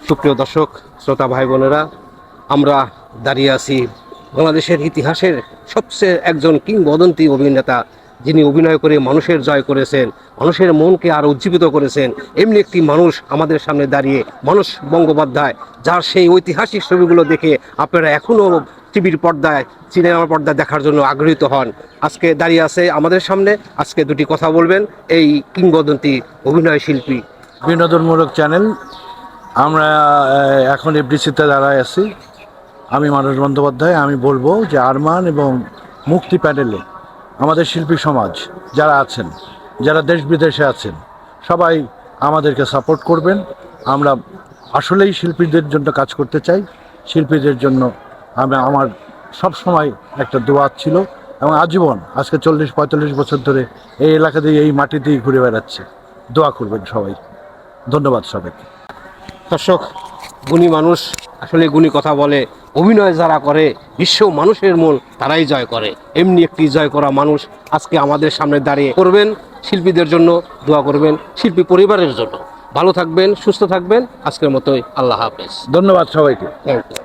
সুপ্রিয় দর্শক শ্রোতা ভাই বোনেরা, আমরা দাঁড়িয়ে আছি বাংলাদেশের ইতিহাসের সবচেয়ে একজন কিংবদন্তি অভিনেতা, যিনি অভিনয় করে মানুষের জয় করেছেন, মানুষের মনকে আরও উজ্জীবিত করেছেন। এমনি একটি মানুষ আমাদের সামনে দাঁড়িয়ে, মানস বন্দ্যোপাধ্যায়, যার সেই ঐতিহাসিক ছবিগুলো দেখে আপনারা এখনও টিভির পর্দায়, সিনেমার পর্দায় দেখার জন্য আগ্রহীত হন। আজকে দাঁড়িয়ে আছে আমাদের সামনে, আজকে দুটি কথা বলবেন এই কিংবদন্তি অভিনয় শিল্পী। বিনোদনমূলক চ্যানেল। আমরা এখন এফডিসিতে দাঁড়ায় আছি। আমি মানস বন্দ্যোপাধ্যায়। আমি বলবো যে আরমান এবং মুক্তি প্যানেলে আমাদের শিল্পী সমাজ যারা আছেন, যারা দেশ বিদেশে আছেন, সবাই আমাদেরকে সাপোর্ট করবেন। আমরা আসলেই শিল্পীদের জন্য কাজ করতে চাই। শিল্পীদের জন্য আমার সব সময় একটা দোয়া ছিল এবং আজীবন, আজকে 40-45 বছর ধরে এই এলাকা দিয়ে, এই মাটি দিয়ে ঘুরে বেড়াচ্ছে। দোয়া করবেন সবাই। ধন্যবাদ সবাইকে। দর্শক, গুণী মানুষ আসলে গুণী কথা বলে। অভিনয় যারা করে বিশ্ব মানুষের মন তারাই জয় করে। এমনি একটি জয় করা মানুষ আজকে আমাদের সামনে দাঁড়িয়ে করবেন। শিল্পীদের জন্য দোয়া করবেন, শিল্পী পরিবারের জন্য। ভালো থাকবেন, সুস্থ থাকবেন। আজকের মতোই আল্লাহ হাফেজ। ধন্যবাদ সবাইকে। Thank you.